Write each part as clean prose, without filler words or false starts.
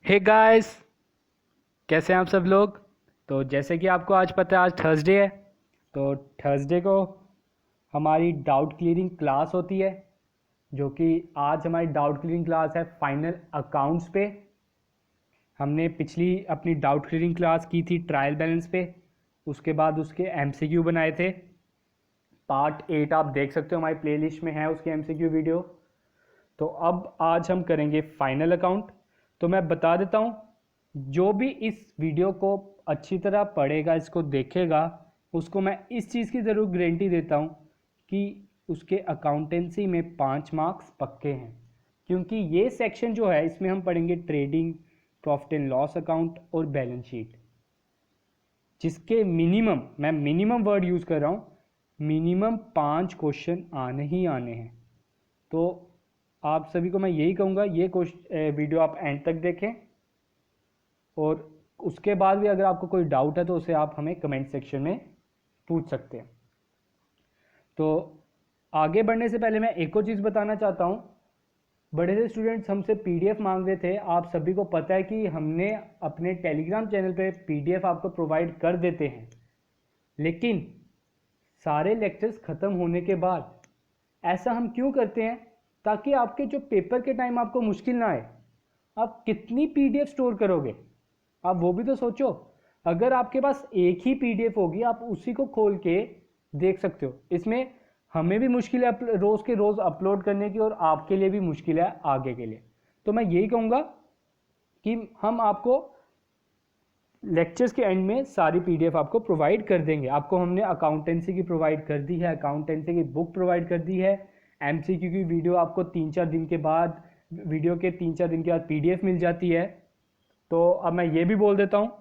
Hey guys, कैसे हैं आप सब लोग। तो जैसे कि आपको आज पता है आज थर्सडे है। तो थर्सडे को हमारी डाउट क्लियरिंग क्लास होती है, जो कि आज हमारी डाउट क्लियरिंग क्लास है फाइनल अकाउंट्स पे। हमने पिछली अपनी डाउट क्लियरिंग क्लास की थी ट्रायल बैलेंस पे, उसके बाद उसके एमसीक्यू बनाए थे। पार्ट 8 आप देख सकते हो, हमारी प्लेलिस्ट में है उसके एमसीक्यू वीडियो। तो अब आज हम करेंगे फाइनल अकाउंट। तो मैं बता देता हूँ, जो भी इस वीडियो को अच्छी तरह पढ़ेगा, इसको देखेगा, उसको मैं इस चीज़ की ज़रूर गारंटी देता हूँ कि उसके अकाउंटेंसी में 5 मार्क्स पक्के हैं। क्योंकि ये सेक्शन जो है, इसमें हम पढ़ेंगे trading, profit and loss account और बैलेंस शीट, जिसके मिनिमम, मैं मिनिमम वर्ड यूज़ कर रहा हूँ, मिनिमम 5 क्वेश्चन आने ही आने हैं। तो आप सभी को मैं यही कहूँगा, ये वीडियो आप एंड तक देखें, और उसके बाद भी अगर आपको कोई डाउट है तो उसे आप हमें कमेंट सेक्शन में पूछ सकते हैं। तो आगे बढ़ने से पहले मैं एक और चीज़ बताना चाहता हूँ। बड़े से स्टूडेंट्स हमसे पीडीएफ मांग रहे थे। आप सभी को पता है कि हमने अपने टेलीग्राम चैनल पे पीडीएफ आपको प्रोवाइड कर देते हैं, लेकिन सारे लेक्चर्स ख़त्म होने के बाद ऐसा हम क्यों करते हैं? ताकि आपके जो पेपर के टाइम आपको मुश्किल ना आए। आप कितनी पीडीएफ स्टोर करोगे, आप वो भी तो सोचो। अगर आपके पास एक ही पीडीएफ होगी, आप उसी को खोल के देख सकते हो। इसमें हमें भी मुश्किल है रोज़ के रोज़ अपलोड करने की, और आपके लिए भी मुश्किल है आगे के लिए। तो मैं यही कहूँगा कि हम आपको लेक्चर्स के एंड में सारी पीडीएफ आपको प्रोवाइड कर देंगे। आपको हमने अकाउंटेंसी की प्रोवाइड कर दी है, अकाउंटेंसी की बुक प्रोवाइड कर दी है, एमसीक्यू की वीडियो आपको 3-4 दिन के बाद, वीडियो के 3-4 दिन के बाद पीडीएफ मिल जाती है। तो अब मैं ये भी बोल देता हूँ,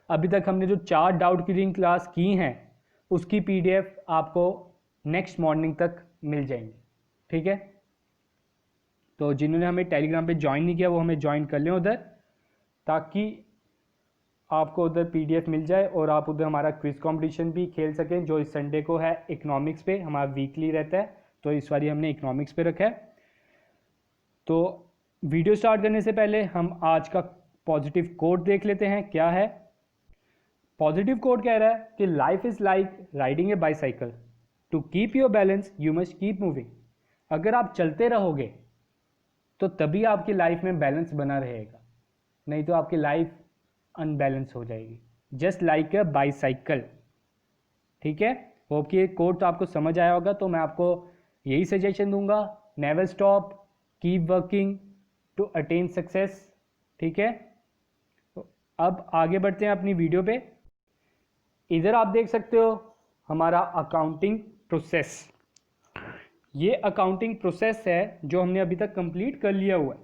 अभी तक हमने जो 4 डाउट क्लियरिंग क्लास की हैं, उसकी पीडीएफ आपको नेक्स्ट मॉर्निंग तक मिल जाएंगी, ठीक है। तो जिन्होंने हमें टेलीग्राम पे ज्वाइन नहीं किया, वो हमें ज्वाइन कर लें उधर, ताकि आपको उधर पीडीएफ मिल जाए और आप उधर हमारा क्विज कंपटीशन भी खेल सकें, जो इस संडे को है इकोनॉमिक्स पे। हमारा वीकली रहता है, तो इस बार हमने इकोनॉमिक्स पे रखा है। तो वीडियो स्टार्ट करने से पहले हम आज का पॉजिटिव कोट देख लेते हैं, क्या है। पॉजिटिव कोट कह रहा है कि life is like riding a bicycle, to keep your balance you must keep moving. अगर आप चलते रहोगे तो तभी आपकी लाइफ में बैलेंस बना रहेगा, नहीं तो आपकी लाइफ अनबैलेंस हो जाएगी, जस्ट लाइक अ बाईसाइकिल, ठीक है। होप कि ये कोट तो आपको समझ आया होगा। तो मैं आपको यही सजेशन दूंगा, never stop, keep working to attain success, ठीक है। तो अब आगे बढ़ते हैं अपनी वीडियो पे। इधर आप देख सकते हो हमारा अकाउंटिंग प्रोसेस। ये अकाउंटिंग प्रोसेस है जो हमने अभी तक कंप्लीट कर लिया हुआ है।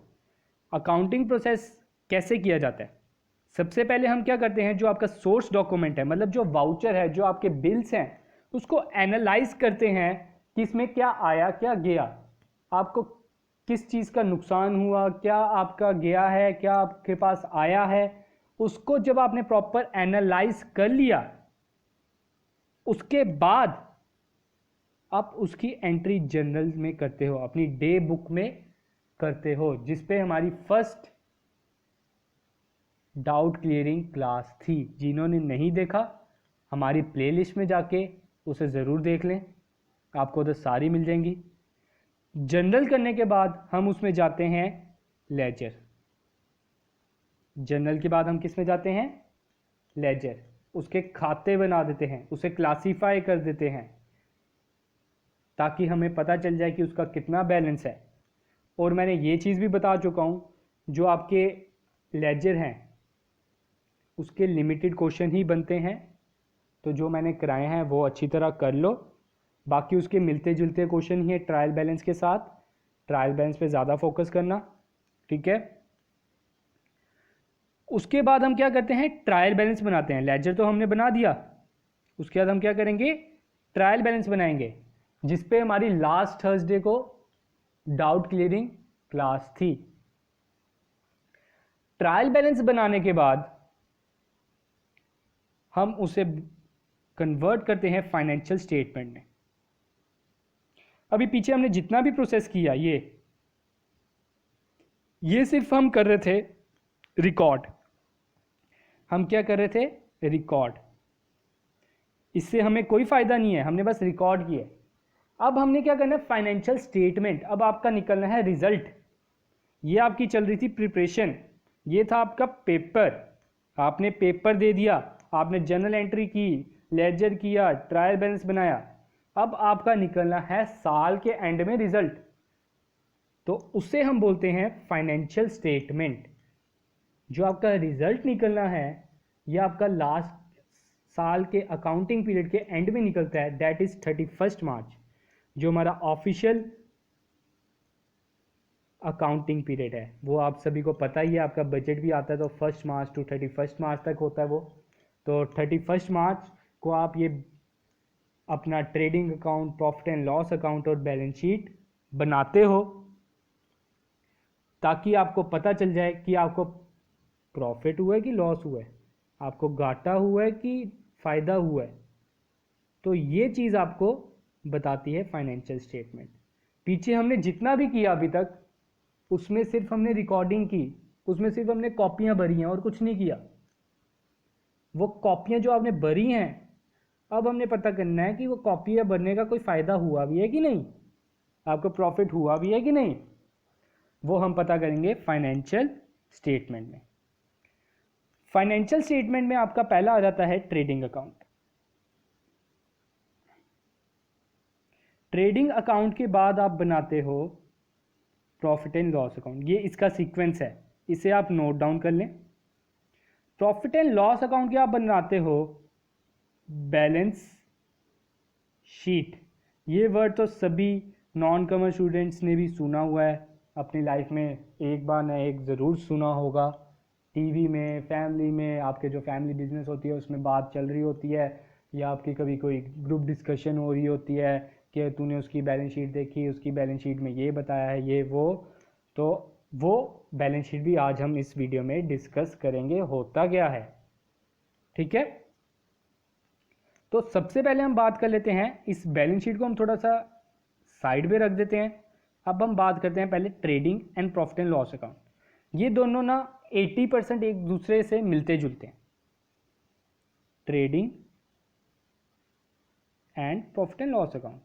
अकाउंटिंग प्रोसेस कैसे किया जाता है? सबसे पहले हम क्या करते हैं, जो आपका सोर्स डॉक्यूमेंट है, मतलब जो वाउचर है, जो आपके बिल्स हैं, उसको एनालाइज करते हैं कि इसमें क्या आया क्या गया, आपको किस चीज़ का नुकसान हुआ, क्या आपका गया है, क्या आपके पास आया है। उसको जब आपने प्रॉपर एनालाइज कर लिया, उसके बाद आप उसकी एंट्री जर्नल में करते हो, अपनी डे बुक में करते हो, जिसपे हमारी फर्स्ट डाउट क्लियरिंग क्लास थी। जिन्होंने नहीं देखा, हमारी प्लेलिस्ट में जाके उसे ज़रूर देख लें, आपको तो सारी मिल जाएंगी। जनरल करने के बाद हम उसमें जाते हैं लेजर। जनरल के बाद हम किस में जाते हैं? लेजर। उसके खाते बना देते हैं, उसे क्लासीफाई कर देते हैं, ताकि हमें पता चल जाए कि उसका कितना बैलेंस है। और मैंने ये चीज़ भी बता चुका हूँ, जो आपके लेजर हैं उसके लिमिटेड क्वेश्चन ही बनते हैं। तो जो मैंने कराए हैं वो अच्छी तरह कर लो, बाकी उसके मिलते जुलते क्वेश्चन ही है ट्रायल बैलेंस के साथ। ट्रायल बैलेंस पे ज़्यादा फोकस करना, ठीक है। उसके बाद हम क्या करते हैं? ट्रायल बैलेंस बनाते हैं। लेजर तो हमने बना दिया, उसके बाद हम क्या करेंगे? ट्रायल बैलेंस बनाएंगे, जिस पे हमारी लास्ट थर्सडे को डाउट क्लियरिंग क्लास थी। ट्रायल बैलेंस बनाने के बाद हम उसे कन्वर्ट करते हैं फाइनेंशियल स्टेटमेंट में। अभी पीछे हमने जितना भी प्रोसेस किया, ये सिर्फ हम कर रहे थे रिकॉर्ड, हम क्या कर रहे थे, रिकॉर्ड। इससे हमें कोई फ़ायदा नहीं है, हमने बस रिकॉर्ड किया। अब हमने क्या करना है, फाइनेंशियल स्टेटमेंट। अब आपका निकलना है रिजल्ट। ये आपकी चल रही थी प्रिपरेशन, ये था आपका पेपर, आपने पेपर दे दिया, आपने जर्नल एंट्री की, लेजर किया, ट्रायल बैलेंस बनाया। अब आपका निकलना है साल के एंड में रिजल्ट, तो उसे हम बोलते हैं फाइनेंशियल स्टेटमेंट। जो आपका रिजल्ट निकलना है ये आपका लास्ट साल के अकाउंटिंग पीरियड के एंड में निकलता है, दैट इज 31 मार्च, जो हमारा ऑफिशियल अकाउंटिंग पीरियड है। वो आप सभी को पता ही है, आपका बजट भी आता है तो 1 मार्च टू 31 मार्च तक होता है वो। तो 31 मार्च को आप ये अपना trading account, profit and loss account और बैलेंस शीट बनाते हो, ताकि आपको पता चल जाए कि आपको प्रॉफिट हुआ है कि लॉस हुआ है, आपको घाटा हुआ है कि फ़ायदा हुआ है। तो ये चीज़ आपको बताती है फाइनेंशियल स्टेटमेंट। पीछे हमने जितना भी किया अभी तक, उसमें सिर्फ हमने रिकॉर्डिंग की, उसमें सिर्फ हमने कॉपियाँ भरी हैं और कुछ नहीं किया। वो कॉपियाँ जो आपने भरी हैं, अब हमने पता करना है कि वो कॉपियाँ भरने का कोई फ़ायदा हुआ भी है कि नहीं, आपको प्रॉफिट हुआ भी है कि नहीं। वो हम पता करेंगे फाइनेंशियल स्टेटमेंट में। फाइनेंशियल स्टेटमेंट में आपका पहला आ जाता है ट्रेडिंग अकाउंट। ट्रेडिंग अकाउंट के बाद आप बनाते हो प्रॉफिट एंड लॉस अकाउंट। ये इसका सीक्वेंस है, इसे आप नोट डाउन कर लें। प्रॉफिट एंड लॉस अकाउंट के आप बनाते हो बैलेंस शीट। ये वर्ड तो सभी नॉन कॉमर्स स्टूडेंट्स ने भी सुना हुआ है अपनी लाइफ में, एक बार ना एक ज़रूर सुना होगा। टीवी में, फैमिली में, आपके जो फैमिली बिजनेस होती है उसमें बात चल रही होती है, या आपकी कभी कोई ग्रुप डिस्कशन हो रही होती है कि तूने उसकी बैलेंस शीट देखी, उसकी बैलेंस शीट में ये बताया है, ये वो। तो वो बैलेंस शीट भी आज हम इस वीडियो में डिस्कस करेंगे होता क्या है, ठीक है। तो सबसे पहले हम बात कर लेते हैं, इस बैलेंस शीट को हम थोड़ा सा साइड में रख देते हैं। अब हम बात करते हैं पहले trading and profit and loss account. ये दोनों ना 80% एक दूसरे से मिलते जुलते हैं, trading and profit and loss account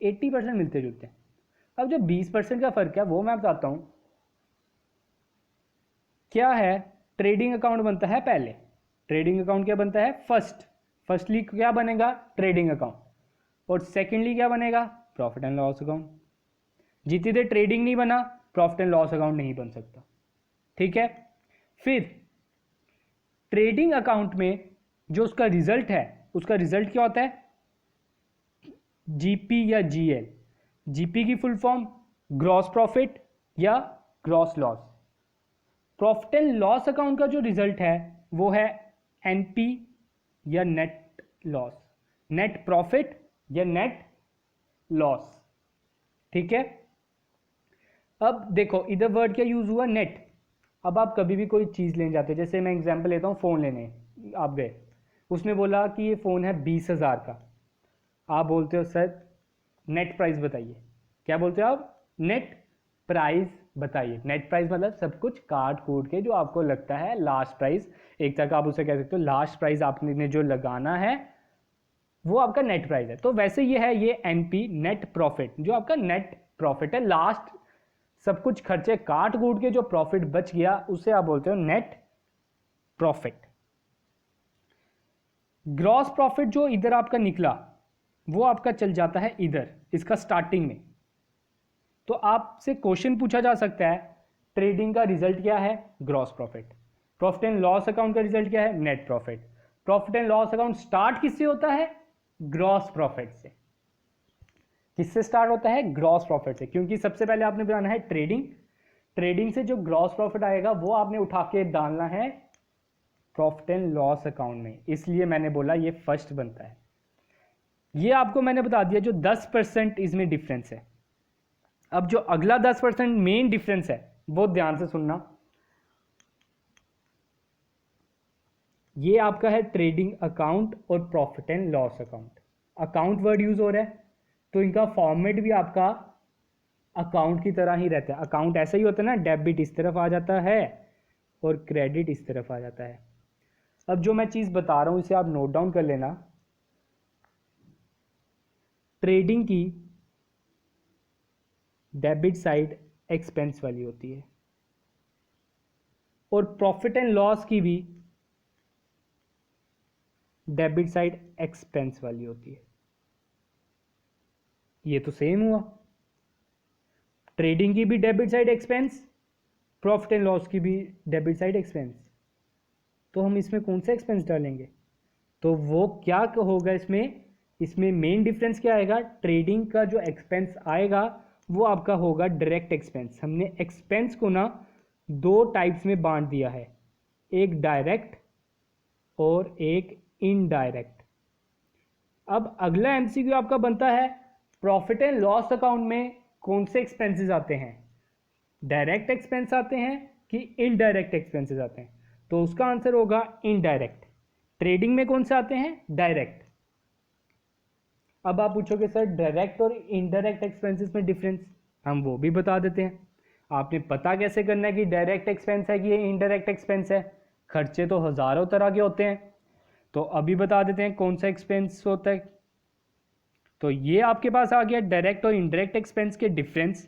80% मिलते जुलते हैं। अब जो 20% का फर्क है वो मैं बताता हूं क्या है। ट्रेडिंग अकाउंट बनता है पहले, ट्रेडिंग अकाउंट क्या बनता है, फर्स्टली क्या बनेगा, ट्रेडिंग अकाउंट, और सेकेंडली क्या बनेगा, प्रॉफिट एंड लॉस अकाउंट। जितनी देर ट्रेडिंग नहीं बना, प्रॉफिट एंड लॉस अकाउंट नहीं बन सकता, ठीक है। फिर ट्रेडिंग अकाउंट में जो उसका रिजल्ट है, उसका रिजल्ट क्या होता है, जीपी या जीएल। जीपी की फुल फॉर्म ग्रॉस प्रॉफिट या gross loss. Profit and loss account का जो रिजल्ट है वो है एनपी या नेट लॉस, नेट प्रॉफिट या नेट लॉस, ठीक है। अब देखो इधर वर्ड क्या यूज हुआ, नेट। अब आप कभी भी कोई चीज़ लेने जाते हो, जैसे मैं एग्जांपल लेता हूँ, फ़ोन लेने आप गए, उसने बोला कि ये फ़ोन है 20,000 का। आप बोलते हो सर नेट प्राइस बताइए। क्या बोलते हो आप, नेट प्राइस बताइए। नेट प्राइस मतलब सब कुछ काट कूट के जो आपको लगता है लास्ट प्राइस, एक तक आप उसे कह सकते हो लास्ट प्राइस आपने जो लगाना है वो आपका नेट प्राइस है। तो वैसे ये है, ये एनपी नेट प्रॉफिट, जो आपका नेट प्रॉफिट है, लास्ट सब कुछ खर्चे काट कूट के जो प्रॉफिट बच गया उसे आप बोलते हो नेट प्रॉफिट। ग्रॉस प्रॉफिट जो इधर आपका निकला वो आपका चल जाता है इधर, इसका स्टार्टिंग में। तो आपसे क्वेश्चन पूछा जा सकता है ट्रेडिंग का रिजल्ट क्या है, gross profit. Profit and loss account का रिजल्ट क्या है, net profit. Profit and loss account start किससे होता है, ग्रॉस प्रॉफिट से। किससे स्टार्ट होता है, ग्रॉस प्रॉफिट से, क्योंकि सबसे पहले आपने बनाना है ट्रेडिंग। ट्रेडिंग से जो ग्रॉस प्रॉफिट आएगा वो आपने उठा के डालना है प्रॉफिट एंड लॉस अकाउंट में, इसलिए मैंने बोला ये फर्स्ट बनता है। ये आपको मैंने बता दिया जो 10% इसमें डिफरेंस है। अब जो अगला 10% मेन डिफरेंस है वो ध्यान से सुनना। ये आपका है ट्रेडिंग अकाउंट और profit and loss account. Account word use हो रहा है तो इनका फॉर्मेट भी आपका अकाउंट की तरह ही रहता है। अकाउंट ऐसा ही होता है ना, डेबिट इस तरफ आ जाता है, और क्रेडिट इस तरफ आ जाता है। अब जो मैं चीज़ बता रहा हूँ इसे आप नोट डाउन कर लेना। ट्रेडिंग की डेबिट साइड एक्सपेंस वाली होती है और प्रॉफिट एंड लॉस की भी डेबिट साइड एक्सपेंस वाली होती है। ये तो सेम हुआ, ट्रेडिंग की भी debit side expense, profit and loss की भी डेबिट साइड एक्सपेंस। तो हम इसमें कौन सा एक्सपेंस डालेंगे? तो वो क्या होगा इसमें मेन डिफरेंस क्या आएगा? ट्रेडिंग का जो एक्सपेंस आएगा वो आपका होगा डायरेक्ट एक्सपेंस। हमने एक्सपेंस को ना दो टाइप्स में बांट दिया है, एक डायरेक्ट और एक इनडायरेक्ट। अब अगला एमसीक्यू आपका बनता है, प्रॉफिट एंड लॉस अकाउंट में कौन से एक्सपेंसेस आते हैं? डायरेक्ट एक्सपेंस आते हैं कि इनडायरेक्ट एक्सपेंसेस आते हैं? तो उसका आंसर होगा इनडायरेक्ट। ट्रेडिंग में कौन से आते हैं? डायरेक्ट। अब आप पूछोगे सर डायरेक्ट और इनडायरेक्ट एक्सपेंसेस में डिफरेंस, हम वो भी बता देते हैं। आपने पता कैसे करना है कि डायरेक्ट एक्सपेंस है कि ये इनडायरेक्ट एक्सपेंस है? खर्चे तो हज़ारों तरह के होते हैं, तो अभी बता देते हैं कौन सा एक्सपेंस होता है। तो ये आपके पास आ गया डायरेक्ट और इनडायरेक्ट एक्सपेंस के डिफरेंस।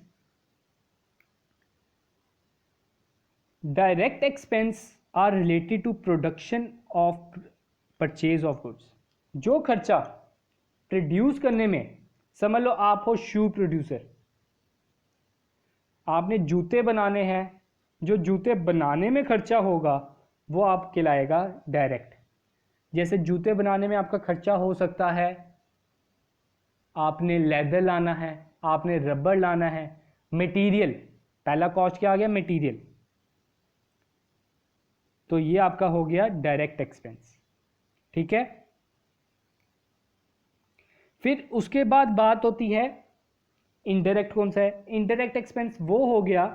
Direct expense are related to production of purchase of goods. जो खर्चा प्रोड्यूस करने में, समझ लो आप हो शू प्रोड्यूसर, आपने जूते बनाने हैं, जो जूते बनाने में खर्चा होगा वो आप कहलाएगा डायरेक्ट। जैसे जूते बनाने में आपका खर्चा हो सकता है, आपने लेदर लाना है, आपने रबर लाना है, मटेरियल, पहला कॉस्ट क्या आ गया? मटेरियल। तो ये आपका हो गया डायरेक्ट एक्सपेंस, ठीक है। फिर उसके बाद बात होती है इनडायरेक्ट। कौन सा है इनडायरेक्ट एक्सपेंस? वो हो गया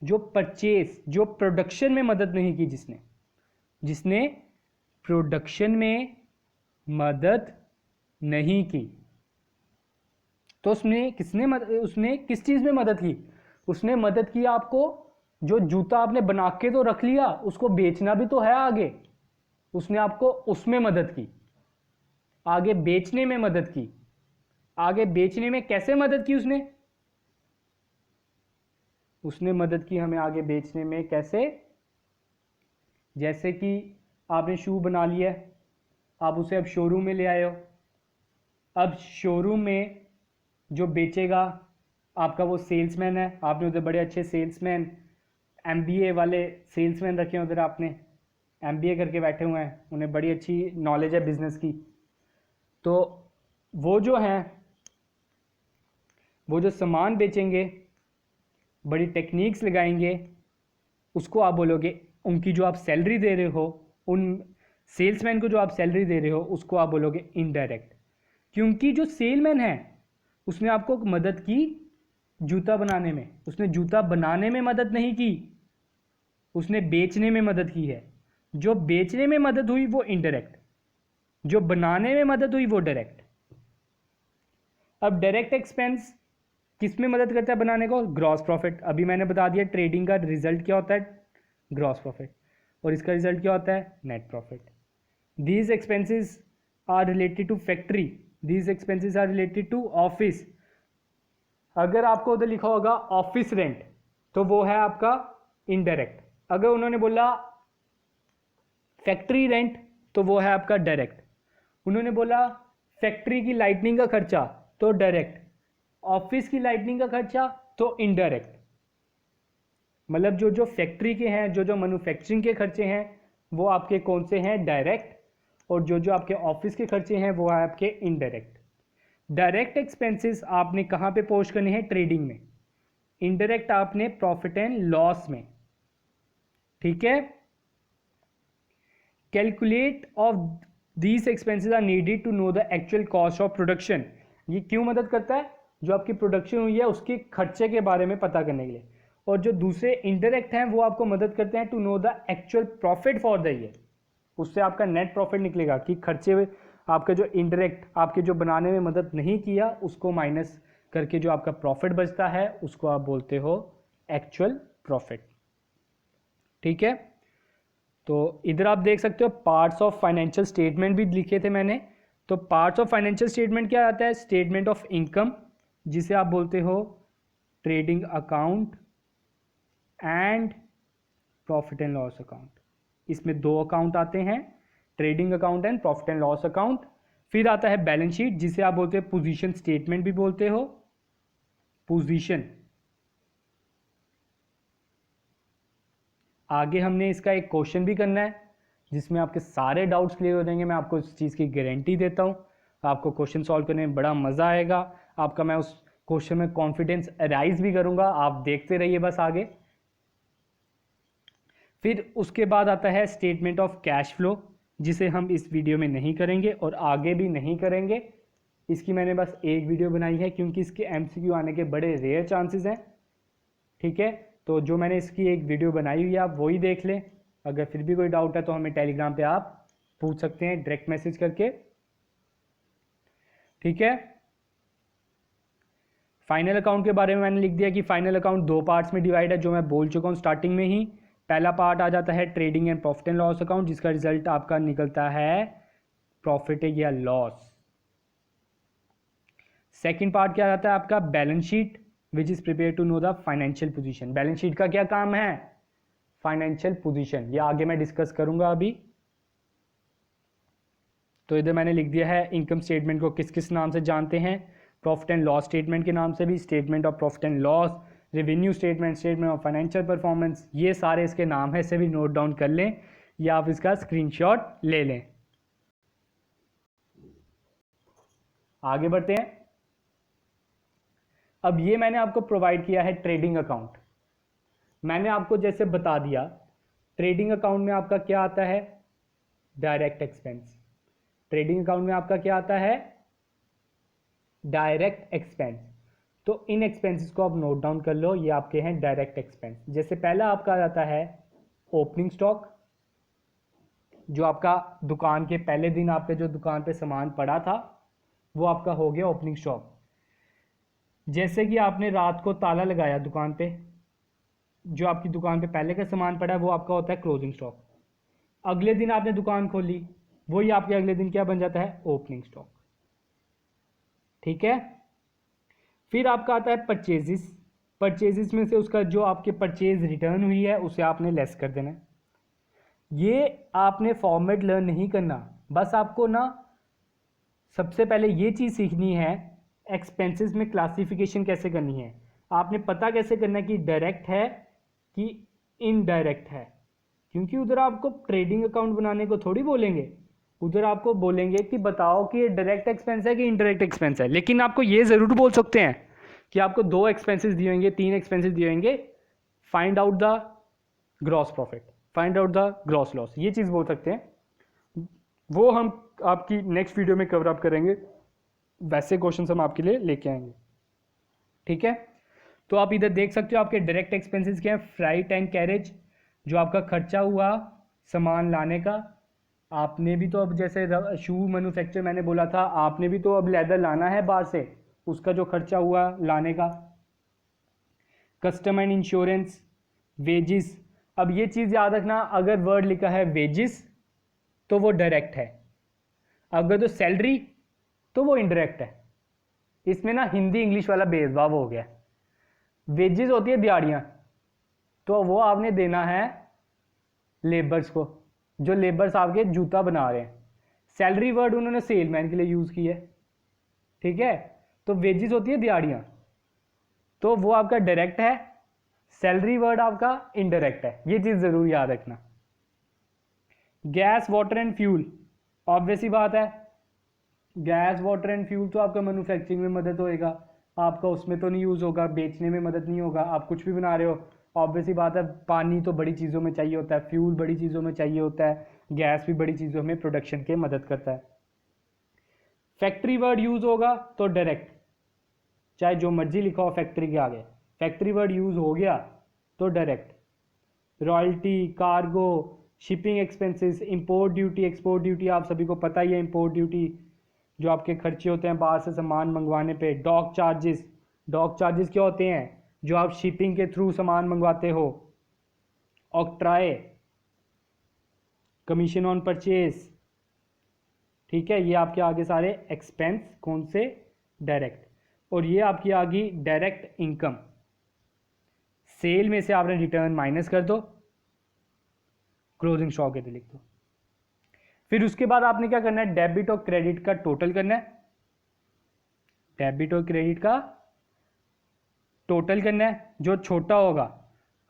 जो परचेज, जो प्रोडक्शन में मदद नहीं की, जिसने प्रोडक्शन में मदद नहीं की। तो उसने किस चीज में मदद की? उसने मदद की आपको, जो जूता आपने बना के तो रख लिया, उसको बेचना भी तो है आगे, उसने आपको उसमें मदद की, आगे बेचने में मदद की। आगे बेचने में कैसे मदद की? उसने मदद की हमें आगे बेचने में कैसे? जैसे कि आपने शू बना लिया, आप उसे अब शोरूम में ले आए हो, अब शोरूम में जो बेचेगा आपका वो सेल्समैन है, आपने उधर बड़े अच्छे सेल्समैन, एमबीए वाले सेल्समैन रखे हैं उधर, आपने एमबीए करके बैठे हुए हैं, उन्हें बड़ी अच्छी नॉलेज है बिजनेस की। तो वो जो सामान बेचेंगे, बड़ी टेक्निक्स लगाएंगे, उसको आप बोलोगे, उनकी जो आप सैलरी दे रहे हो, उन सेल्समैन को जो आप सैलरी दे रहे हो, उसको आप बोलोगे इनडायरेक्ट। क्योंकि जो सेलमैन है उसने आपको मदद की जूता बनाने में, उसने जूता बनाने में मदद नहीं की, उसने बेचने में मदद की है। जो बेचने में मदद हुई वो इनडायरेक्ट, जो बनाने में मदद हुई वो डायरेक्ट। अब डायरेक्ट एक्सपेंस किस में मदद करता है बनाने को? Gross profit. अभी मैंने बता दिया ट्रेडिंग का रिजल्ट क्या होता है? Gross profit. और इसका रिजल्ट क्या होता है? Net profit. These expenses are related to factory, these expenses are related to office. अगर आपको उधर लिखा होगा ऑफिस रेंट, तो वो है आपका इनडायरेक्ट। अगर उन्होंने बोला फैक्ट्री रेंट, तो वो है आपका डायरेक्ट। उन्होंने बोला फैक्ट्री की लाइटनिंग का खर्चा, तो डायरेक्ट। ऑफिस की लाइटनिंग का खर्चा, तो इनडायरेक्ट। मतलब जो फैक्ट्री के हैं, जो मैन्युफैक्चरिंग के खर्चे हैं, वो आपके कौन से हैं? डायरेक्ट। और जो आपके ऑफिस के खर्चे हैं वो है आपके इनडायरेक्ट। डायरेक्ट एक्सपेंसेस आपने कहाँ पे पोस्ट करने हैं? ट्रेडिंग में। इनडायरेक्ट आपने प्रॉफिट एंड लॉस में, ठीक है। Calculate of these expenses are needed to know the actual cost of production. ये क्यों मदद करता है? जो आपकी प्रोडक्शन हुई है उसके खर्चे के बारे में पता करने के लिए। और जो दूसरे इनडायरेक्ट हैं वो आपको मदद करते हैं to know the actual profit for the year. उससे आपका नेट प्रॉफिट निकलेगा कि खर्चे आपका जो इनडायरेक्ट आपके जो बनाने में मदद नहीं किया उसको माइनस करके जो आपका प्रॉफिट बचता है उसको आप बोलते हो एक्चुअल प्रॉफिट। ठीक है, तो इधर आप देख सकते हो पार्ट्स ऑफ फाइनेंशियल स्टेटमेंट भी लिखे थे मैंने। तो पार्ट्स ऑफ फाइनेंशियल स्टेटमेंट क्या आता है? स्टेटमेंट ऑफ इनकम, जिसे आप बोलते हो trading account and profit and loss account. इसमें दो अकाउंट आते हैं, trading account and profit and loss account. फिर आता है बैलेंस शीट, जिसे आप बोलते हो पोजीशन स्टेटमेंट भी बोलते हो, पोजीशन। आगे हमने इसका एक क्वेश्चन भी करना है जिसमें आपके सारे डाउट्स क्लियर हो जाएंगे। मैं आपको इस चीज़ की गारंटी देता हूँ, आपको क्वेश्चन सॉल्व करने में बड़ा मज़ा आएगा। आपका मैं उस क्वेश्चन में कॉन्फिडेंस राइज भी करूँगा, आप देखते रहिए बस आगे। फिर उसके बाद आता है स्टेटमेंट ऑफ कैश फ्लो, जिसे हम इस वीडियो में नहीं करेंगे और आगे भी नहीं करेंगे। इसकी मैंने बस एक वीडियो बनाई है क्योंकि इसके MCQ आने के बड़े रेयर चांसेस हैं, ठीक है। तो जो मैंने इसकी एक वीडियो बनाई हुई है आप वही देख लें। अगर फिर भी कोई डाउट है तो हमें टेलीग्राम पे आप पूछ सकते हैं डायरेक्ट मैसेज करके, ठीक है। फाइनल अकाउंट के बारे में मैंने लिख दिया कि फाइनल अकाउंट दो पार्ट्स में डिवाइड है, जो मैं बोल चुका हूँ स्टार्टिंग में ही। पहला पार्ट आ जाता है trading and profit and loss account, जिसका रिजल्ट आपका निकलता है प्रॉफिट या लॉस। सेकेंड पार्ट क्या आता है आपका balance sheet, which is prepare to know the financial position. Balance sheet का क्या काम है? फाइनेंशियल पोजीशन, ये आगे मैं डिस्कस करूंगा अभी। तो इधर मैंने लिख दिया है इनकम स्टेटमेंट को किस किस नाम से जानते हैं, प्रॉफिट एंड लॉस स्टेटमेंट के नाम से भी, statement of profit and loss, revenue statement, statement of financial performance, ये सारे इसके नाम है, इसे भी नोट डाउन कर लें या आप इसका स्क्रीनशॉट ले लें। आगे बढ़ते हैं। अब ये मैंने आपको प्रोवाइड किया है ट्रेडिंग अकाउंट। मैंने आपको जैसे बता दिया ट्रेडिंग अकाउंट में आपका क्या आता है? Direct expense. ट्रेडिंग अकाउंट में आपका क्या आता है? Direct expense. तो इन एक्सपेंसेस को आप नोट डाउन कर लो, ये आपके हैं डायरेक्ट एक्सपेंस। जैसे पहला आपका आ जाता है ओपनिंग स्टॉक, जो आपका दुकान के पहले दिन आपके जो दुकान पे सामान पड़ा था वो आपका हो गया ओपनिंग स्टॉक। जैसे कि आपने रात को ताला लगाया दुकान पे, जो आपकी दुकान पे पहले का सामान पड़ा है वो आपका होता है क्लोजिंग स्टॉक। अगले दिन आपने दुकान खोली, वही आपके अगले दिन क्या बन जाता है? ओपनिंग स्टॉक, ठीक है। फिर आपका आता है परचेजेस। परचेजेस में से उसका जो आपके परचेज रिटर्न हुई है उसे आपने लेस कर देना है। ये आपने फॉर्मेट लर्न नहीं करना, बस आपको ना सबसे पहले ये चीज़ सीखनी है एक्सपेंसेस में क्लासिफिकेशन कैसे करनी है। आपने पता कैसे करना है कि डायरेक्ट है कि इनडायरेक्ट है, क्योंकि उधर आपको ट्रेडिंग अकाउंट बनाने को थोड़ी बोलेंगे, उधर आपको बोलेंगे कि बताओ कि ये डायरेक्ट एक्सपेंस है कि इनडायरेक्ट एक्सपेंस है। लेकिन आपको ये ज़रूर बोल सकते हैं कि आपको दो एक्सपेंसेस दिए होंगे, तीन एक्सपेंसेस दिए होंगे, find out the gross profit, find out the gross loss, ये चीज़ बोल सकते हैं। वो हम आपकी नेक्स्ट वीडियो में कवर अप करेंगे, वैसे क्वेश्चन हम आपके लिए लेके आएंगे, ठीक है। तो आप इधर देख सकते हो आपके डायरेक्ट एक्सपेंसेस क्या है। फ्राइट एंड कैरेज, जो आपका खर्चा हुआ सामान लाने का। आपने भी तो अब जैसे शू मैन्युफैक्चर मैंने बोला था, आपने भी तो अब लेदर लाना है बाहर से, उसका जो खर्चा हुआ लाने का। Custom and insurance, wages. अब ये चीज़ याद रखना, अगर वर्ड लिखा है वेजिस तो वो डायरेक्ट है, अगर तो सैलरी तो वो इनडायरेक्ट है। इसमें ना हिंदी इंग्लिश वाला भेदभाव हो गया। वेजेस होती है दिहाड़ियाँ, तो वो आपने देना है लेबर्स को, जो लेबर्स आपके जूता बना रहे हैं। सैलरी वर्ड उन्होंने सेलमैन के लिए यूज़ किया है, ठीक है। तो वेजेस होती है दिहाड़ियाँ, तो वो आपका डायरेक्ट है। सैलरी वर्ड आपका इनडायरेक्ट है, ये चीज़ ज़रूर याद रखना। Gas water and fuel, obvious ही बात है, गैस वाटर एंड फ्यूल तो आपका मैन्युफैक्चरिंग में मदद होएगा, आपका उसमें तो नहीं यूज़ होगा, बेचने में मदद नहीं होगा। आप कुछ भी बना रहे हो, ऑब्वियस ही बात है, पानी तो बड़ी चीज़ों में चाहिए होता है, फ्यूल बड़ी चीज़ों में चाहिए होता है, गैस भी बड़ी चीज़ों में प्रोडक्शन के मदद करता है। फैक्ट्री वर्ड यूज़ होगा तो डायरेक्ट, चाहे जो मर्जी लिखा हो फैक्ट्री के आगे, फैक्ट्री वर्ड यूज़ हो गया तो direct. Royalty, cargo, shipping expenses, import duty, export duty, आप सभी को पता ही है इंपोर्ट ड्यूटी, जो आपके खर्चे होते हैं बाहर से सामान मंगवाने पे। डॉक चार्जेस, डॉक चार्जेस क्या होते हैं? जो आप शिपिंग के थ्रू सामान मंगवाते हो। ऑक्ट्राए, कमीशन ऑन परचेज, ठीक है। ये आपके आगे सारे एक्सपेंस कौन से, डायरेक्ट। और ये आपकी आ गई डायरेक्ट इनकम, सेल में से आपने रिटर्न माइनस कर दो, क्लोजिंग स्टॉक है तो लिख दो। फिर उसके बाद आपने क्या करना है, डेबिट और क्रेडिट का टोटल करना है, डेबिट और क्रेडिट का टोटल करना है, जो छोटा होगा।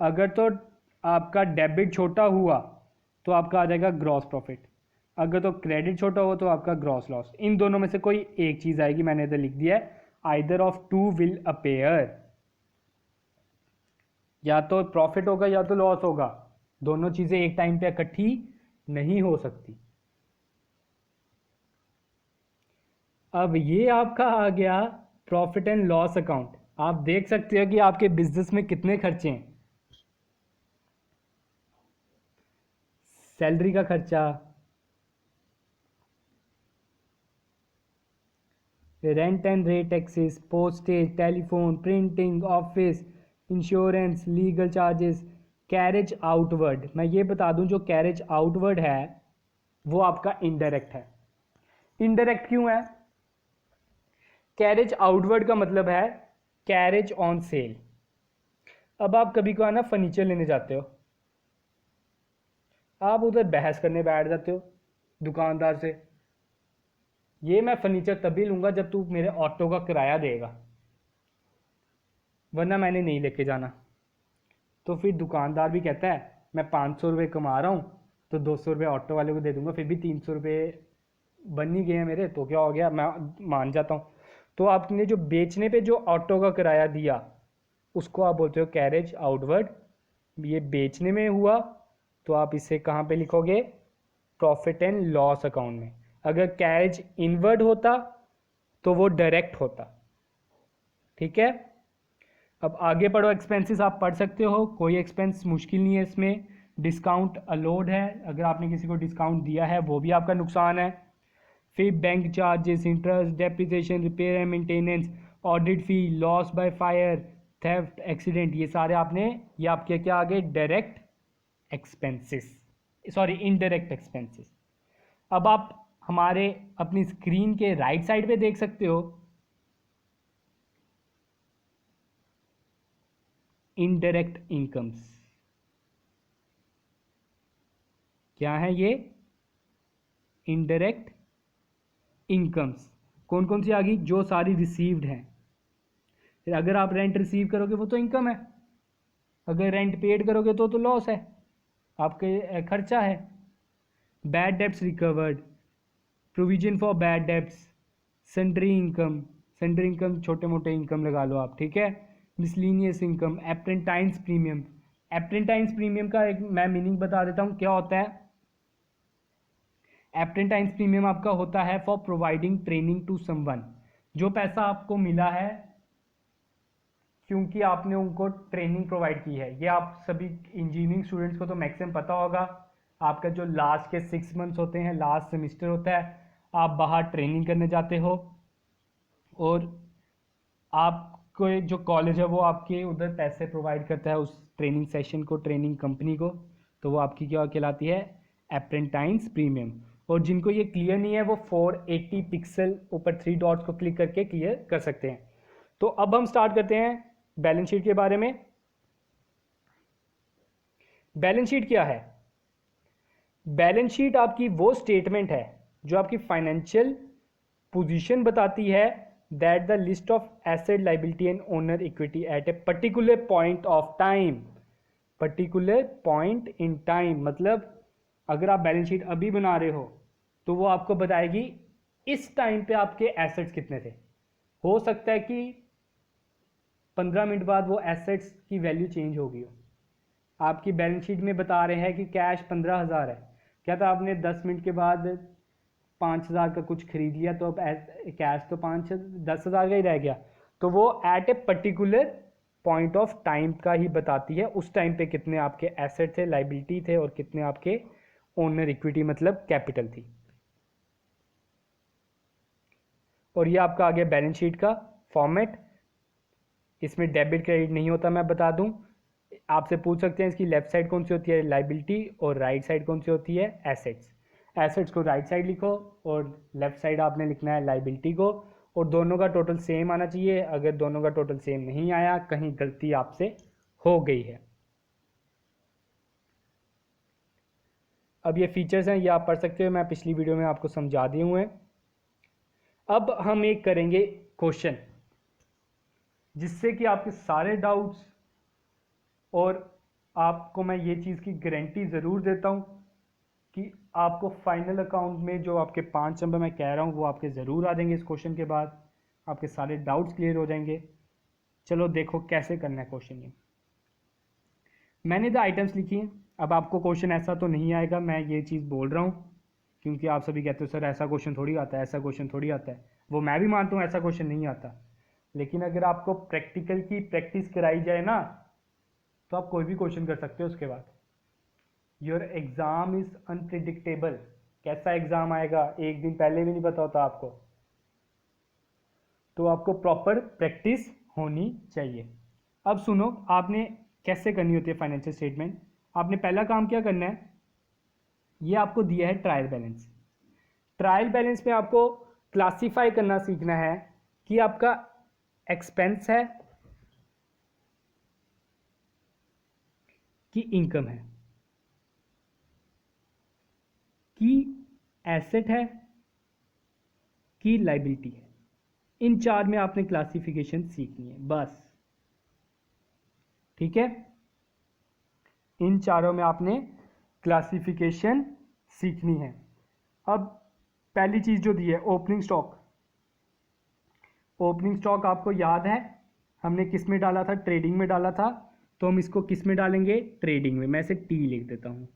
अगर तो आपका डेबिट छोटा हुआ तो आपका आ जाएगा ग्रॉस प्रॉफिट, अगर तो क्रेडिट छोटा हो तो आपका ग्रॉस लॉस। इन दोनों में से कोई एक चीज आएगी, मैंने इधर लिख दिया है, either of two will appear, या तो प्रॉफिट होगा या तो लॉस होगा, दोनों चीजें एक टाइम पे इकट्ठी नहीं हो सकती। अब ये आपका आ गया प्रॉफिट एंड लॉस अकाउंट। आप देख सकते हो कि आपके बिजनेस में कितने खर्चे हैं, सैलरी का खर्चा, rent and rate taxes, postage, telephone, printing, office, insurance, legal charges, carriage outward. मैं ये बता दूं, जो कैरेज आउटवर्ड है वो आपका इनडायरेक्ट है। इनडायरेक्ट क्यों है? कैरेज आउटवर्ड का मतलब है कैरेज ऑन सेल। अब आप कभी को ना फर्नीचर लेने जाते हो, आप उधर बहस करने बैठ जाते हो दुकानदार से, ये मैं फर्नीचर तभी लूँगा जब तू मेरे ऑटो का किराया देगा, वरना मैंने नहीं लेके जाना। तो फिर दुकानदार भी कहता है मैं 500 रुपये कमा रहा हूँ तो 200 रुपये ऑटो वाले को दे दूंगा, फिर भी 300 रुपये बन ही गए हैं मेरे, तो क्या हो गया, मैं मान जाता हूँ। तो आपने जो बेचने पे जो ऑटो का किराया दिया उसको आप बोलते हो कैरेज आउटवर्ड। ये बेचने में हुआ तो आप इसे कहाँ पे लिखोगे, प्रॉफिट एंड लॉस अकाउंट में। अगर कैरेज इनवर्ड होता तो वो डायरेक्ट होता, ठीक है। अब आगे पढ़ो, एक्सपेंसेस आप पढ़ सकते हो, कोई एक्सपेंस मुश्किल नहीं है इसमें। डिस्काउंट अलोड है, अगर आपने किसी को डिस्काउंट दिया है वो भी आपका नुकसान है। फिर bank charges, interest, depreciation, repair and maintenance, audit fee, loss by fire, theft, accident, ये सारे आपने, ये आपके क्या आ गए, direct expenses, sorry indirect expenses. अब आप हमारे अपनी स्क्रीन के राइट साइड पे देख सकते हो इनडायरेक्ट इनकम्स। क्या है ये इनडायरेक्ट इनकम्स? कौन कौन सी आ गई, जो सारी रिसीव्ड हैं। फिर अगर आप रेंट रिसीव करोगे वो तो इनकम है, अगर रेंट पेड करोगे तो लॉस है, आपके खर्चा है। Bad debts recovered, provision for bad debts, sundry income, sundry income छोटे मोटे इनकम लगा लो आप, ठीक है। Miscellaneous income, apprentice premium. Apprentice premium का एक मैं मीनिंग बता देता हूँ क्या होता है। एप्रेंटाइंस प्रीमियम आपका होता है for providing training to someone, जो पैसा आपको मिला है क्योंकि आपने उनको ट्रेनिंग प्रोवाइड की है। ये आप सभी इंजीनियरिंग स्टूडेंट्स को तो मैक्सिमम पता होगा, आपका जो लास्ट के 6 मंथ्स होते हैं, लास्ट सेमेस्टर होता है, आप बाहर ट्रेनिंग करने जाते हो और आपको जो कॉलेज है वो आपके उधर पैसे प्रोवाइड करता है उस ट्रेनिंग सेशन को, ट्रेनिंग कंपनी को, तो वो आपकी क्या कहलाती है, एप्रेंटाइंस प्रीमियम। और जिनको ये क्लियर नहीं है वो 480 पिक्सल ऊपर 3 डॉट्स को क्लिक करके क्लियर कर सकते हैं। तो अब हम स्टार्ट करते हैं बैलेंस शीट के बारे में। बैलेंस शीट क्या है? बैलेंस शीट आपकी वो स्टेटमेंट है जो आपकी फाइनेंशियल पोजीशन बताती है, that the list of asset, liability and owner equity at a particular point of time. Particular point in time मतलब अगर आप बैलेंस शीट अभी बना रहे हो तो वो आपको बताएगी इस टाइम पे आपके एसेट्स कितने थे। हो सकता है कि 15 मिनट बाद वो एसेट्स की वैल्यू चेंज हो गई हो। आपकी बैलेंस शीट में बता रहे हैं कि कैश 15,000 है, क्या था आपने 10 मिनट के बाद 5,000 का कुछ खरीद लिया तो अब कैश तो 10,000 का ही रह गया। तो वो at a particular point of time का ही बताती है, उस टाइम पे कितने आपके एसेट थे, लाइबिलिटी थे और कितने आपके ओनर इक्विटी मतलब कैपिटल थी। और ये आपका आ गया बैलेंस शीट का फॉर्मेट। इसमें डेबिट क्रेडिट नहीं होता, मैं बता दूं। आपसे पूछ सकते हैं इसकी लेफ्ट साइड कौन सी होती है, लाइबिलिटी, और राइट साइड कौन सी होती है, एसेट्स। एसेट्स को राइट साइड लिखो और लेफ्ट साइड आपने लिखना है लाइबिलिटी को, और दोनों का टोटल सेम आना चाहिए। अगर दोनों का टोटल सेम नहीं आया, कहीं गलती आपसे हो गई है। अब ये फीचर्स हैं, ये आप पढ़ सकते हो, मैं पिछली वीडियो में आपको समझा दिए हुए हैं। अब हम एक करेंगे क्वेश्चन, जिससे कि आपके सारे डाउट्स, और आपको मैं ये चीज़ की गारंटी ज़रूर देता हूँ कि आपको फाइनल अकाउंट में जो आपके 5 नंबर मैं कह रहा हूँ वो आपके ज़रूर आ जाएंगे। इस क्वेश्चन के बाद आपके सारे डाउट्स क्लियर हो जाएंगे। चलो देखो कैसे करना है क्वेश्चन। ये मैंने द आइटम्स लिखी हैं। अब आपको क्वेश्चन ऐसा तो नहीं आएगा, मैं ये चीज़ बोल रहा हूँ, क्योंकि आप सभी कहते हो सर ऐसा क्वेश्चन थोड़ी आता है, ऐसा क्वेश्चन थोड़ी आता है। वो मैं भी मानता हूँ ऐसा क्वेश्चन नहीं आता, लेकिन अगर आपको प्रैक्टिकल की प्रैक्टिस कराई जाए ना, तो आप कोई भी क्वेश्चन कर सकते हो उसके बाद। Your exam is unpredictable. कैसा एग्ज़ाम आएगा एक दिन पहले भी नहीं पता होता आपको, तो आपको प्रॉपर प्रैक्टिस होनी चाहिए। अब सुनो, आपने कैसे करनी होती है फाइनेंशियल स्टेटमेंट। आपने पहला काम क्या करना है, ये आपको दिया है ट्रायल बैलेंस। ट्रायल बैलेंस में आपको क्लासीफाई करना सीखना है कि आपका एक्सपेंस है कि इनकम है, कि एसेट है कि लाइबिलिटी है। इन चार में आपने क्लासिफिकेशन सीखनी है बस, ठीक है। इन चारों में आपने क्लासिफिकेशन सीखनी है। अब पहली चीज़ जो दी है ओपनिंग स्टॉक। ओपनिंग स्टॉक आपको याद है हमने किस में डाला था, ट्रेडिंग में डाला था, तो हम इसको किस में डालेंगे, ट्रेडिंग में। मैं इसे टी लिख देता हूँ।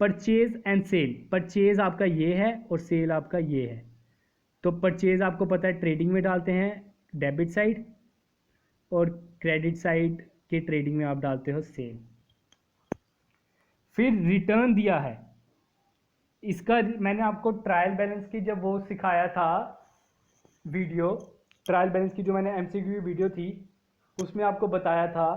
परचेज एंड सेल, परचेज आपका ये है और सेल आपका ये है। तो परचेज आपको पता है ट्रेडिंग में डालते हैं डेबिट साइड, और क्रेडिट साइड के ट्रेडिंग में आप डालते हो सेल। फिर रिटर्न दिया है, इसका मैंने आपको ट्रायल बैलेंस की जब वो सिखाया था वीडियो, ट्रायल बैलेंस की जो मैंने एमसीक्यू वीडियो थी उसमें आपको बताया था,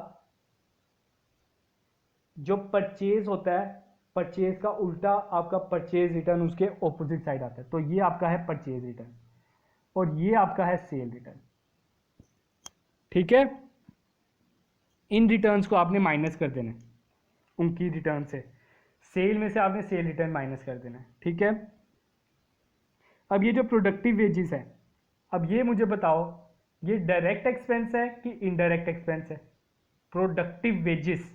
जो परचेज होता है परचेज का उल्टा आपका परचेज रिटर्न उसके ऑपोजिट साइड आता है। तो ये आपका है परचेज रिटर्न और ये आपका है सेल रिटर्न, ठीक है। इन रिटर्न्स को आपने माइनस कर देना है उनकी रिटर्न से, सेल में से आपने सेल रिटर्न माइनस कर देना है, ठीक है। अब ये जो प्रोडक्टिव वेजेस है, अब ये मुझे बताओ ये डायरेक्ट एक्सपेंस है कि इनडायरेक्ट एक्सपेंस है। Productive wages,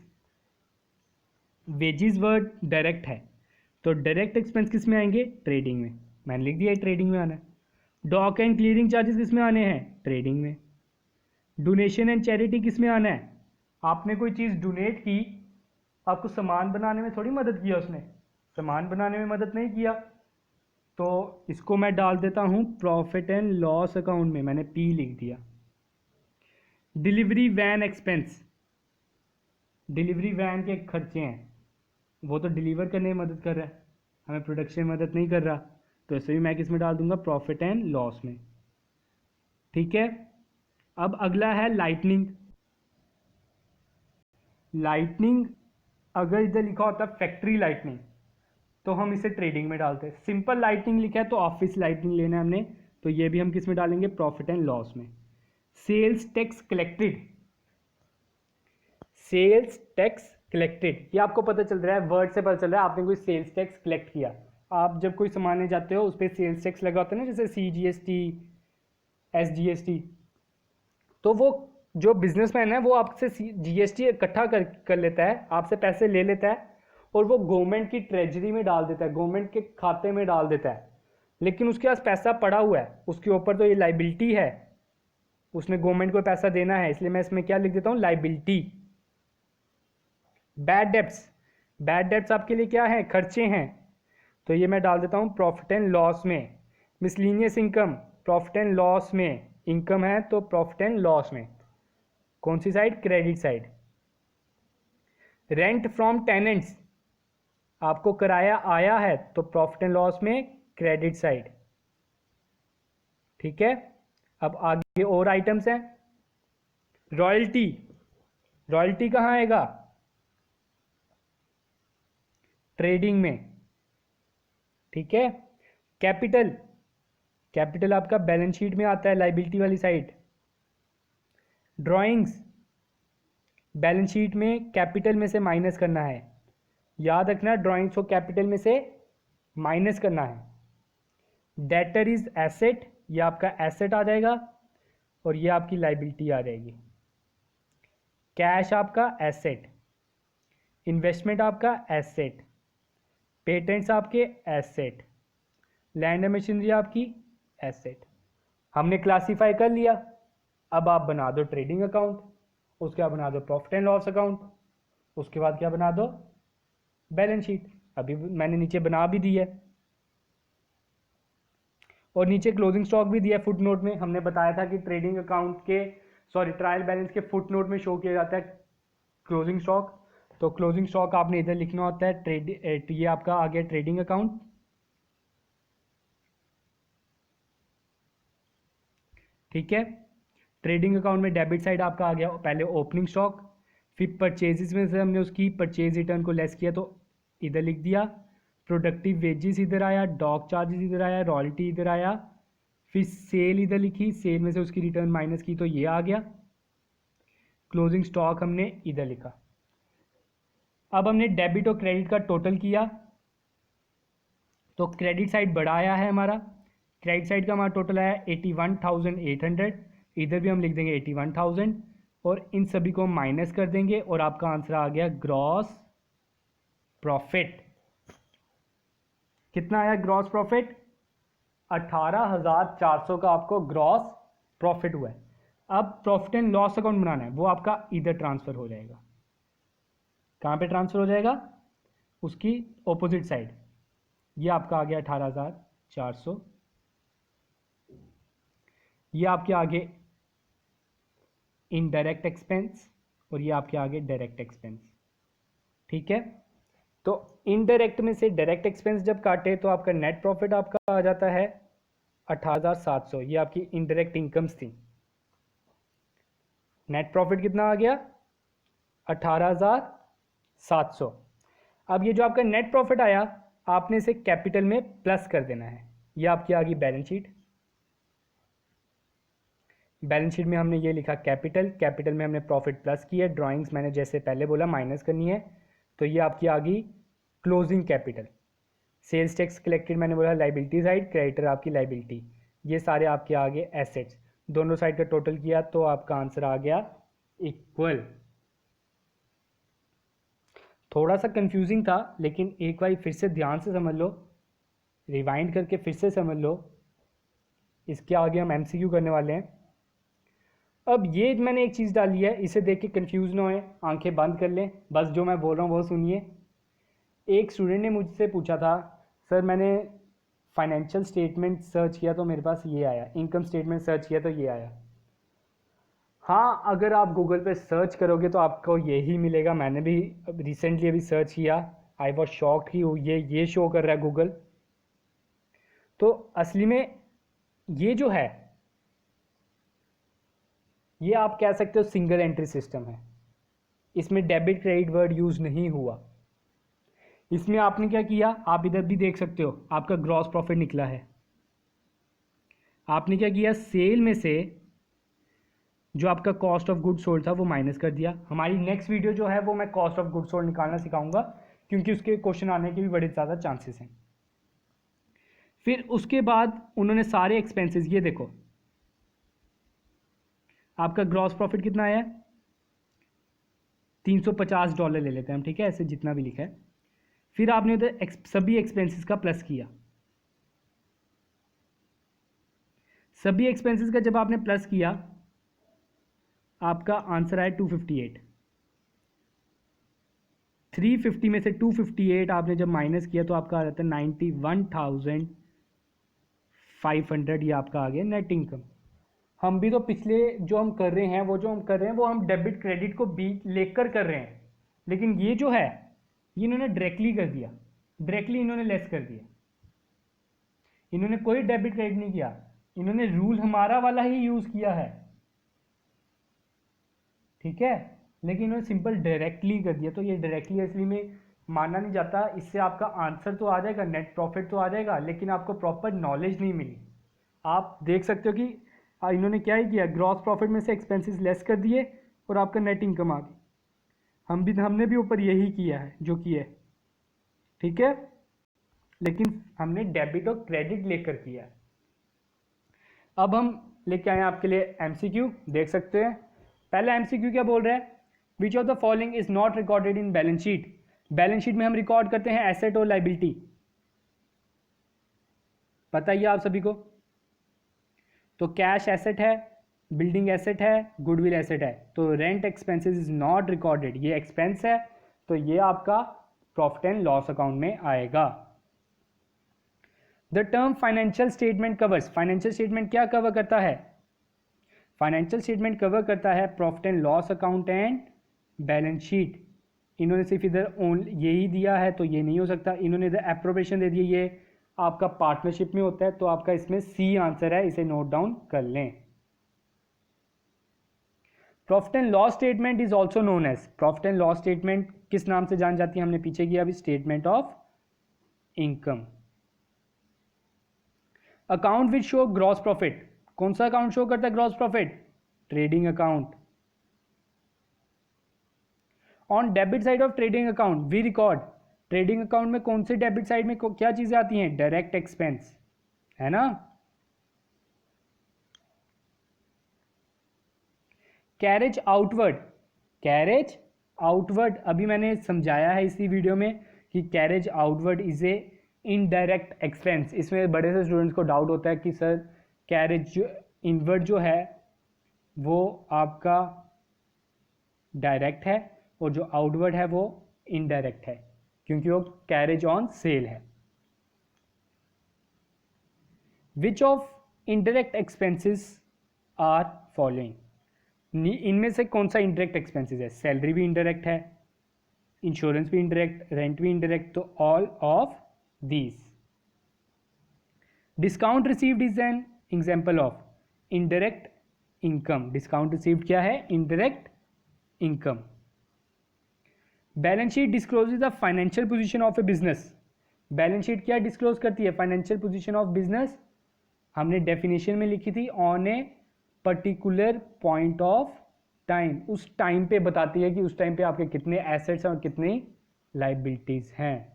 wages word direct है, तो डायरेक्ट एक्सपेंस किस में आएंगे, ट्रेडिंग में। मैंने लिख दिया ट्रेडिंग में आना है। डॉक एंड क्लियरिंग चार्जेस किस में आने हैं, ट्रेडिंग में। डोनेशन एंड चैरिटी किस में आना है, आपने कोई चीज़ डोनेट की, आपको सामान बनाने में थोड़ी मदद किया उसने, सामान बनाने में मदद नहीं किया, तो इसको मैं डाल देता हूँ प्रॉफिट एंड लॉस अकाउंट में, मैंने पी लिख दिया। Delivery van expense, delivery van के खर्चे हैं, वो तो डिलीवर करने में मदद कर रहा है, हमें प्रोडक्शन में मदद नहीं कर रहा, तो ऐसे भी मैं किस में डाल दूंगा, प्रॉफिट एंड लॉस में, ठीक है। अब अगला है लाइटनिंग। लाइटनिंग अगर इधर लिखा होता फैक्ट्री लाइटनिंग तो हम इसे ट्रेडिंग में डालते हैं। सिंपल लाइटनिंग लिखा है तो ऑफिस लाइटनिंग लेना है हमने, तो ये भी हम किस में डालेंगे, प्रॉफिट एंड लॉस में। Sales tax collected, sales tax collected, ये आपको पता चल रहा है, वर्ड से पता चल रहा है आपने कोई सेल्स टैक्स कलेक्ट किया। आप जब कोई सामान ले जाते हो उस पर सेल्स टैक्स लगा होता है ना, जैसे CGST SGST, तो वो जो बिजनेसमैन है वो आपसे GST इकट्ठा कर लेता है, आपसे पैसे ले लेता है और वो गवर्नमेंट की ट्रेजरी में डाल देता है, गवर्नमेंट के खाते में डाल देता है, लेकिन उसके पास पैसा पड़ा हुआ है, उसके ऊपर तो ये लाइबिलिटी है, उसने गवर्नमेंट को पैसा देना है, इसलिए मैं इसमें क्या लिख देता हूँ, liability. Bad debts, bad debts आपके लिए क्या है, खर्चे हैं, तो ये मैं डाल देता हूँ प्रॉफिट एंड लॉस में। Miscellaneous income, profit and loss में, इनकम है तो प्रॉफिट एंड लॉस में, कौन सी side, credit side. Rent from tenants, आपको किराया आया है तो प्रॉफिट एंड लॉस में, क्रेडिट साइड, ठीक है। अब आगे और आइटम्स हैं। रॉयल्टी, रॉयल्टी कहाँ आएगा? ट्रेडिंग में, ठीक है। कैपिटल, कैपिटल आपका बैलेंस शीट में आता है, लाइबिलिटी वाली साइड। ड्राइंग्स, बैलेंस शीट में कैपिटल में से माइनस करना है, याद रखना ड्राइंग्स को कैपिटल में से माइनस करना है। डेटर इज एसेट, ये आपका एसेट आ जाएगा और ये आपकी लाइबिलिटी आ जाएगी। कैश आपका एसेट, इन्वेस्टमेंट आपका एसेट, पेटेंट्स आपके एसेट, लैंड एंड मशीनरी आपकी एसेट। हमने क्लासीफाई कर लिया। अब आप बना दो ट्रेडिंग अकाउंट, उसके बाद बना दो प्रॉफिट एंड लॉस अकाउंट, उसके बाद क्या बना दो? Balance sheet. अभी मैंने नीचे बना भी दी है और नीचे क्लोजिंग स्टॉक भी दिया है। फुट नोट में हमने बताया था कि ट्रेडिंग अकाउंट के ट्रायल बैलेंस के फुट नोट में शो किया जाता है क्लोजिंग स्टॉक। तो क्लोजिंग स्टॉक आपने इधर लिखना होता है। ये आपका आ गया ट्रेडिंग अकाउंट, ठीक है। ट्रेडिंग अकाउंट में डेबिट साइड आपका आ गया पहले ओपनिंग स्टॉक, फिर परचेजेस में से हमने उसकी परचेज रिटर्न को लेस किया तो इधर लिख दिया। प्रोडक्टिव वेजेस इधर आया, डॉक चार्जेस इधर आया, रॉयल्टी इधर आया, फिर सेल इधर लिखी, सेल में से उसकी रिटर्न माइनस की तो ये आ गया। क्लोजिंग स्टॉक हमने इधर लिखा। अब हमने डेबिट और क्रेडिट का टोटल किया तो क्रेडिट साइड बड़ा आया है हमारा। क्रेडिट साइड का हमारा टोटल आया 81,800, इधर भी हम लिख देंगे 81,000 और इन सभी को माइनस कर देंगे और आपका आंसर आ गया ग्रॉस प्रॉफिट। कितना आया ग्रॉस प्रॉफिट? 18,400 का आपको ग्रॉस प्रॉफिट हुआ है। अब प्रॉफिट एंड लॉस अकाउंट बनाना है, वो आपका इधर ट्रांसफर हो जाएगा। कहाँ पे ट्रांसफर हो जाएगा? उसकी ऑपोजिट साइड। ये आपका आ गया 18,400, ये आपके आगे इनडायरेक्ट एक्सपेंस और ये आपके आगे डायरेक्ट एक्सपेंस, ठीक है। तो इनडायरेक्ट में से डायरेक्ट एक्सपेंस जब काटे तो आपका नेट प्रॉफिट आपका आ जाता है 18,700। ये आपकी इनडायरेक्ट इनकम्स थी। नेट प्रॉफिट कितना आ गया? 18,700। अब ये जो आपका नेट प्रॉफिट आया आपने इसे कैपिटल में प्लस कर देना है। ये आपकी आ गई बैलेंस शीट। बैलेंस शीट में हमने ये लिखा कैपिटल, कैपिटल में हमने प्रॉफिट प्लस किया, ड्राइंग्स मैंने जैसे पहले बोला माइनस करनी है तो ये आपकी आ गई closing capital. Sales tax collected मैंने बोला लाइबिलिटी साइड, क्रेडिटर आपकी लाइबिलिटी, ये सारे आपके आगे एसेट्स। दोनों साइड का टोटल किया तो आपका आंसर आ गया इक्वल। थोड़ा सा कंफ्यूजिंग था लेकिन एक बार फिर से ध्यान से समझ लो, रिवाइंड करके फिर से समझ लो। इसके आगे हम एमसीक्यू करने वाले हैं। अब ये मैंने एक चीज़ डाली है, इसे देख के कन्फ्यूज़ ना होए, आंखें बंद कर लें, बस जो मैं बोल रहा हूँ वो सुनिए। एक स्टूडेंट ने मुझसे पूछा था, सर मैंने फाइनेंशियल स्टेटमेंट सर्च किया तो मेरे पास ये आया, इनकम स्टेटमेंट सर्च किया तो ये आया। हाँ, अगर आप गूगल पे सर्च करोगे तो आपको यही मिलेगा। मैंने भी रिसेंटली अभी सर्च किया, आई वॉज शॉक्ड कि ये शो कर रहा है गूगल। तो असली में ये जो है ये आप कह सकते हो सिंगल एंट्री सिस्टम है। इसमें डेबिट क्रेडिट वर्ड यूज नहीं हुआ। इसमें आपने क्या किया, आप इधर भी देख सकते हो, आपका ग्रॉस प्रॉफिट निकला है। आपने क्या किया, सेल में से जो आपका कॉस्ट ऑफ गुड सोल्ड था वो माइनस कर दिया। हमारी नेक्स्ट वीडियो जो है वो मैं कॉस्ट ऑफ गुड सोल्ड निकालना सिखाऊंगा क्योंकि उसके क्वेश्चन आने के भी बड़े ज़्यादा चांसेस हैं। फिर उसके बाद उन्होंने सारे एक्सपेंसेस, ये देखो आपका ग्रॉस प्रॉफिट कितना आया है, $350 ले लेते हैं हम, ठीक है, ऐसे जितना भी लिखा है। फिर आपने उधर सभी एक्सपेंसेस का प्लस किया। सभी एक्सपेंसेस का जब आपने प्लस किया आपका आंसर आया 258। 350 में से 258 आपने जब माइनस किया तो आपका आ जाता है 91,500। ये आपका आ गया नेट इनकम। हम भी तो पिछले जो हम कर रहे हैं वो हम डेबिट क्रेडिट को भी लेकर कर रहे हैं, लेकिन ये जो है ये इन्होंने डायरेक्टली कर दिया, डायरेक्टली इन्होंने लेस कर दिया। इन्होंने कोई डेबिट क्रेडिट नहीं किया, इन्होंने रूल हमारा वाला ही यूज किया है, ठीक है। लेकिन इन्होंने सिंपल डायरेक्टली कर दिया, तो ये डायरेक्टली असली में माना नहीं जाता। इससे आपका आंसर तो आ जाएगा, नेट प्रॉफिट तो आ जाएगा, लेकिन आपको प्रॉपर नॉलेज नहीं मिली। आप देख सकते हो कि इन्होंने क्या ही किया, ग्रॉस प्रॉफिट में से एक्सपेंसेस लेस कर दिए और आपका नेट इनकम आ गई। हमने भी ऊपर यही किया है जो किया है, ठीक है, लेकिन हमने डेबिट और क्रेडिट लेकर किया है। अब हम लेके आए आपके लिए एमसीक्यू, देख सकते हैं। पहला एमसीक्यू क्या बोल रहा है, which of the following is not recorded in balance sheet. Balance sheet में हम रिकॉर्ड करते हैं एसेट और लाइबिलिटी, बताइए आप सभी को। तो कैश एसेट है, बिल्डिंग एसेट है, गुडविल एसेट है, तो rent expenses is not recorded, ये एक्सपेंस है, तो ये आपका प्रॉफिट एंड लॉस अकाउंट में आएगा। The term financial statement covers, financial statement क्या कवर करता है, फाइनेंशियल स्टेटमेंट कवर करता है profit and loss account and balance sheet. इन्होंने सिर्फ इधर यही दिया है तो ये नहीं हो सकता, इन्होंने इधर एप्रोप्रिएशन दे दिया, ये आपका पार्टनरशिप में होता है, तो आपका इसमें सी आंसर है, इसे नोट डाउन कर लें। Profit and loss statement is also known as, profit and loss statement किस नाम से जान जाती है, हमने पीछे किया अभी, statement of income. Account which show gross profit, कौन सा अकाउंट शो करता है gross profit, trading account. On debit side of trading account we record, trading account में कौन से डेबिट साइड में क्या चीजें आती हैं, डायरेक्ट एक्सपेंस, है ना। कैरेज आउटवर्ड, कैरेज आउटवर्ड अभी मैंने समझाया है इसी वीडियो में कि carriage outward is a indirect expense. इसमें बड़े से स्टूडेंट्स को डाउट होता है कि सर कैरेज इनवर्ड जो है वो आपका डायरेक्ट है और जो आउटवर्ड है वो इनडायरेक्ट है, क्योंकि वो कैरेज ऑन सेल है। Which of indirect expenses are following, इनमें से कौन सा इनडायरेक्ट एक्सपेंसेस है, सैलरी भी इनडायरेक्ट है, इंश्योरेंस भी इनडायरेक्ट, रेंट भी इनडायरेक्ट, तो all of these. Discount received is an example of indirect income, discount received क्या है, indirect income. Balance sheet discloses the financial position of a business, balance sheet क्या disclose करती है, financial position of business, हमने definition में लिखी थी, on A particular point of time, उस टाइम पे बताती है कि उस टाइम पे आपके कितने एसेट्स हैं और कितनी लाइबिलिटीज हैं।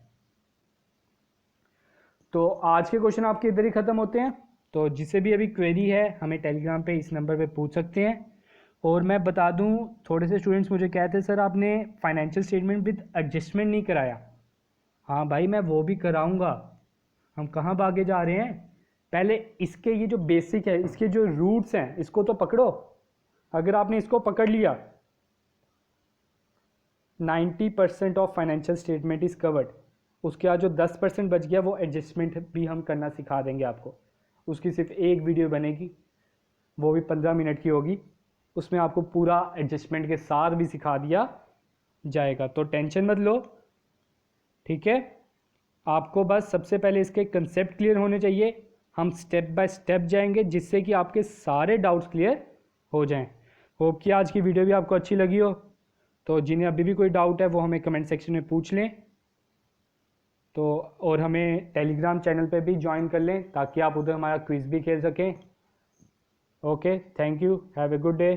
तो आज के क्वेश्चन आपके इधर ही खत्म होते हैं। तो जिसे भी अभी क्वेरी है हमें टेलीग्राम पे इस नंबर पे पूछ सकते हैं। और मैं बता दूं, थोड़े से स्टूडेंट्स मुझे कहते हैं सर आपने फाइनेंशियल स्टेटमेंट विद एडजस्टमेंट नहीं कराया। हाँ भाई, मैं वो भी कराऊंगा। हम कहाँ भागे जा रहे हैं, पहले इसके ये जो बेसिक है, इसके जो रूट्स हैं, इसको तो पकड़ो। अगर आपने इसको पकड़ लिया, 90% of financial statement is covered. उसके बाद जो 10% बच गया वो एडजस्टमेंट भी हम करना सिखा देंगे आपको। उसकी सिर्फ एक वीडियो बनेगी, वो भी 15 मिनट की होगी, उसमें आपको पूरा एडजस्टमेंट के साथ भी सिखा दिया जाएगा। तो टेंशन मत लो, ठीक है। आपको बस सबसे पहले इसके कंसेप्ट क्लियर होने चाहिए, हम स्टेप बाय स्टेप जाएंगे जिससे कि आपके सारे डाउट्स क्लियर हो जाएं। होप कि आज की वीडियो भी आपको अच्छी लगी हो। तो जिन्हें अभी भी कोई डाउट है वो हमें कमेंट सेक्शन में पूछ लें। तो और हमें टेलीग्राम चैनल पे भी ज्वाइन कर लें ताकि आप उधर हमारा क्विज़ भी खेल सकें। Okay, thank you, have a good day.